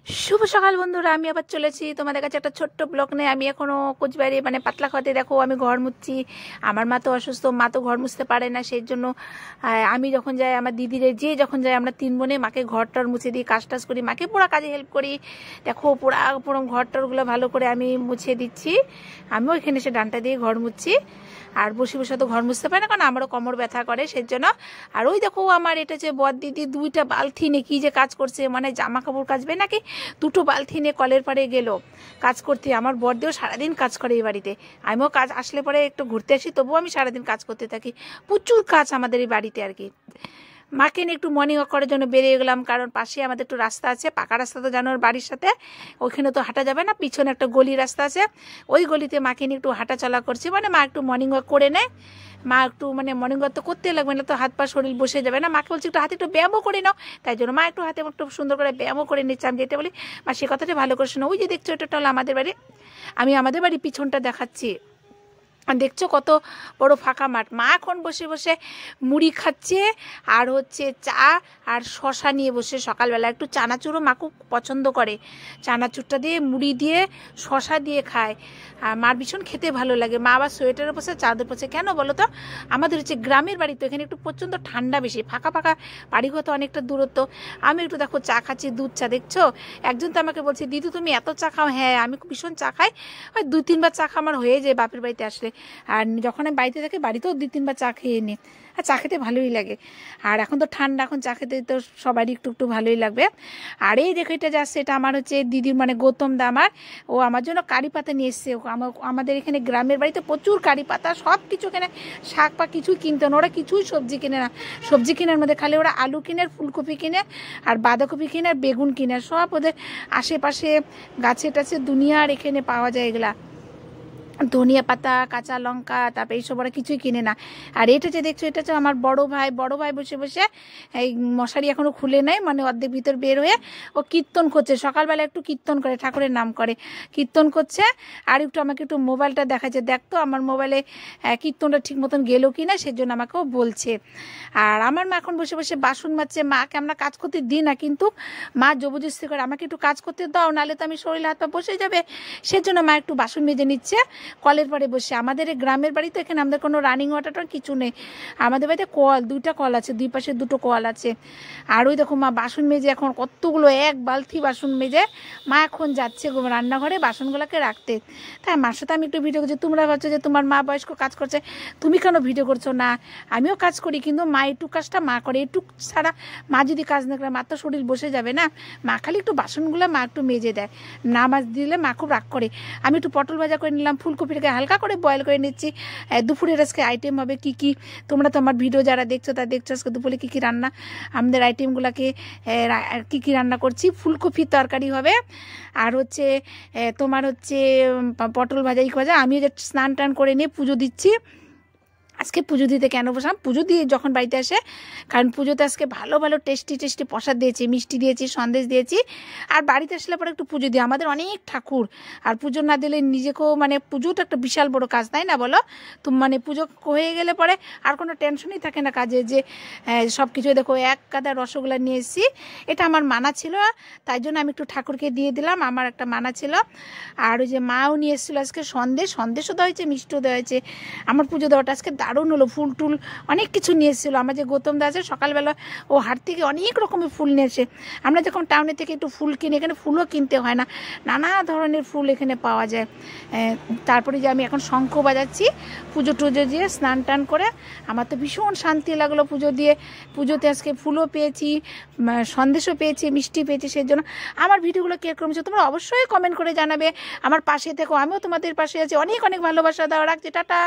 शुभ सकाल बंधुरा आमी आबार चलेছি তোমাদের কাছে একটা ছোট্ট ব্লগ নিয়ে। আমি এখনো কোচবিহারে মানে পাতলা খাওয়াতে দেখো আমি ঘর মুছছি। আমার মা তো অসুস্থ, মা তো ঘর মুছতে পারে না, সেই জন্য আমি যখন যাই আমার দিদিরে যে যখন যাই আমরা তিন বোনে মাকে ঘরটার মুছে দিই, কাজ টাজ করি, মাকে পুরা কাজে হেল্প করি। দেখো পুরো ঘরটারগুলো ভালো করে আমি মুছে দিচ্ছি। আমিও এখানে এসে ডান্টা দিয়ে ঘর মুছছি। আর বসে বসে তো ঘর মুছতে পারে না, কারণ আমারও কোমর ব্যথা করে, সেই জন্য। আর ওই দেখো আমার এটা যে বর দিদি দুইটা বালতি নিয়ে কি যে কাজ করছে, মানে জামা কাপড় কাচবে নাকি দুটো বালতি নিয়ে কলের পাড়ে গেল কাজ করতে। আমার বর দিয়েও সারাদিন কাজ করে এই বাড়িতে। আমিও কাজ আসলে পরে একটু ঘুরতে আসি, তবুও আমি সারাদিন কাজ করতে থাকি। প্রচুর কাজ আমাদের এই বাড়িতে আর কি। মাকে নিয়ে একটু মর্নিং ওয়াক করার জন্য বেরিয়ে গেলাম, কারণ পাশে আমাদের একটু রাস্তা আছে, পাকা রাস্তা তো জানো বাড়ির সাথে, ওইখানে তো হাঁটা যাবে না, পিছনে একটা গলি রাস্তা আছে, ওই গলিতে মাকে নিয়ে একটু হাঁটা চলা করছি। মানে মা একটু মর্নিং ওয়াক করে নেয়। মা একটু মানে মর্নিং ওয়াক তো করতে লাগবে না, তো হাত পা শরীর বসে যাবে না। মাকে বলছি একটু হাতে একটু ব্যায়ামও করে নাও, তাই জন্য মা একটু হাতে একটু সুন্দর করে ব্যায়ামও করে নিচ্ছে। আমি যেটা বলি মা সে কথাটা ভালো করে শোনো। ওই যে দেখছো এটা হলো আমাদের বাড়ি, আমি আমাদের বাড়ির পিছনটা দেখাচ্ছি। দেখছো কত বড় ফাঁকা মাঠ। মা এখন বসে বসে মুড়ি খাচ্ছে আর হচ্ছে চা আর শশা নিয়ে বসে। সকালবেলা একটু চানাচুরও মা খুব পছন্দ করে, চানাচুরটা দিয়ে মুড়ি দিয়ে শশা দিয়ে খায়। আর মার ভীষণ খেতে ভালো লাগে। মা আবার সোয়েটারের পোষে চাদর পোষে। কেন বলো তো, আমাদের হচ্ছে গ্রামের বাড়ি তো, এখানে একটু প্রচণ্ড ঠান্ডা বেশি, ফাঁকা ফাঁকা বাড়িঘর তো অনেকটা দূরত্ব। আমি একটু দেখো চা খাচ্ছি, দুধ চা। দেখছো একজন তো আমাকে বলছে দিদি তুমি এত চা খাও। হ্যাঁ আমি ভীষণ চা খাই, ওই 2-3 বার চা খাওয়া আমার হয়ে যায় বাপের বাড়িতে আসলে। আর যখন আমি বাড়িতে থাকি বাড়িতেও 2-3 বার চা খেয়ে নিই। আর চা খেতে ভালোই লাগে। আর এখন তো ঠান্ডা, এখন চা খেতে তো সবারই একটু একটু ভালোই লাগবে। আর এই দেখো এটা যাচ্ছে, এটা আমার হচ্ছে দিদির মানে গৌতম দা আমার, ও আমার জন্য কারি পাতা নিয়ে এসছে। আমাদের এখানে গ্রামের বাড়িতে প্রচুর কারি পাতা, সব কিছু কেনে, শাক পা কিছুই কিনতে না, ওরা কিছুই সবজি কিনে না। সবজি কেনার মধ্যে খালি ওরা আলু কিনে, ফুলকপি কিনে, আর বাঁধাকপি কিনে, আর বেগুন কিনে, সব ওদের আশেপাশে গাছে টাছে দুনিয়ার এখানে পাওয়া যায় এগুলা। ধনিয়া পাতা, কাঁচা লঙ্কা, তারপরে এইসব ওরা কিছুই কিনে না। আর এটা যে দেখছো এটা হচ্ছে আমার বড় ভাই বসে বসে এই মশারি এখনো খুলে নেয়, মানে অর্ধেক ভিতর বের হয়ে ও কীর্তন করছে। সকালবেলা একটু কীর্তন করে, ঠাকুরের নাম করে, কীর্তন করছে। আর একটু আমাকে একটু মোবাইলটা দেখাচ্ছে, দেখতো আমার মোবাইলে কীর্তনটা ঠিক মতন গেলো কি না, সেজন্য আমাকেও বলছে। আর আমার মা এখন বসে বসে বাসন মাজছে। মাকে আমরা কাজ করতে দিই না, কিন্তু মা জবরদস্তি করে আমাকে একটু কাজ করতে দাও, নাহলে তো আমি শরীর হাত পা বসে যাবে, সেজন্য মা একটু বাসন মেজে নিচ্ছে কলের পাড়ে বসে। আমাদের এই গ্রামের বাড়িতে এখানে আমাদের কোনো রানিং ওয়াটার কিছু নেই। আমাদের বাড়িতে কল, 2টা কল আছে, 2 পাশে 2টো কল আছে। আর ওই দেখো মা বাসন মেজে, এখন কতগুলো এক বালতি বাসন মেজে মা এখন যাচ্ছে রান্নাঘরে বাসনগুলোকে রাখতে। তাই মার সাথে আমি একটু ভিডিও করছি। তোমরা ভাবছো যে তোমার মা বয়স্ক কাজ করছে, তুমি কেন ভিডিও করছো? না, আমিও কাজ করি, কিন্তু মা এইটুক কাজটা মা করে। এইটুক ছাড়া মা যদি কাজ না করে, মা তো শরীর বসে যাবে না। মা খালি একটু বাসনগুলো মা একটু মেজে দেয়, না মাছ দিলে মা খুব রাগ করে। আমি একটু পটল ভাজা করে নিলাম, ফুলকপিটাকে হালকা করে বয়েল করে নিচ্ছি। দুপুরের আজকে আইটেম হবে কি কি, তোমরা তো আমার ভিডিও যারা দেখছো তা দেখছো আজকে দুপুরে কী কী রান্না, আমাদের আইটেমগুলোকে কী কী রান্না করছি। ফুলকপির তরকারি হবে, আর হচ্ছে তোমার হচ্ছে পটল ভাজাই ভাজা। আমি যে স্নান টান করে নিয়ে পুজো দিচ্ছি। আজকে পুজো দিতে কেন বসলাম, পুজো দিয়ে যখন বাড়িতে আসে, কারণ পুজোতে আজকে ভালো ভালো টেস্টি প্রসাদ দিয়েছি, মিষ্টি দিয়েছি, সন্দেশ দিয়েছি। আর বাড়িতে আসলে পরে একটু পুজো দিই, আমাদের অনেক ঠাকুর। আর পুজো না দিলে নিজেকেও মানে পুজোটা একটা বিশাল বড় কাজ, তাই না বলো? তো মানে পুজো হয়ে গেলে পরে আর কোনো টেনশনই থাকে না কাজে, যে সব কিছু। দেখো এক গাদা রসগোল্লা নিয়ে এসেছি, এটা আমার মানা ছিল, তাই জন্য আমি একটু ঠাকুরকে দিয়ে দিলাম, আমার একটা মানা ছিল। আর ওই যে মাও নিয়ে এসেছিলো আজকে সন্দেশও দেওয়া হয়েছে, মিষ্টিও দেওয়া হয়েছে। আমার পুজো দেওয়াটা আজকে দারুণ হলো। ফুল টুল অনেক কিছু নিয়ে এসেছিলো। আমার যে গৌতম দা আছে সকালবেলা ও হাট থেকে অনেক রকমের ফুল নিয়ে এসে, আমরা যখন টাউনে থেকে একটু ফুল কিনি, এখানে ফুলও কিনতে হয় না, নানা ধরনের ফুল এখানে পাওয়া যায়। তারপরে যে আমি এখন শঙ্খ বাজাচ্ছি পুজো টুজো দিয়ে স্নান টান করে। আমার তো ভীষণ শান্তি লাগলো পুজো দিয়ে। পুজোতে আজকে ফুলও পেয়েছি, সন্দেশও পেয়েছি, মিষ্টি পেয়েছি। সেই জন্য আমার ভিডিওগুলো কীরকম হচ্ছে তোমরা অবশ্যই কমেন্ট করে জানাবে। আমার পাশে থেকো, আমিও তোমাদের পাশে আছি। অনেক অনেক ভালোবাসা দাও, রাখছি, টাটা।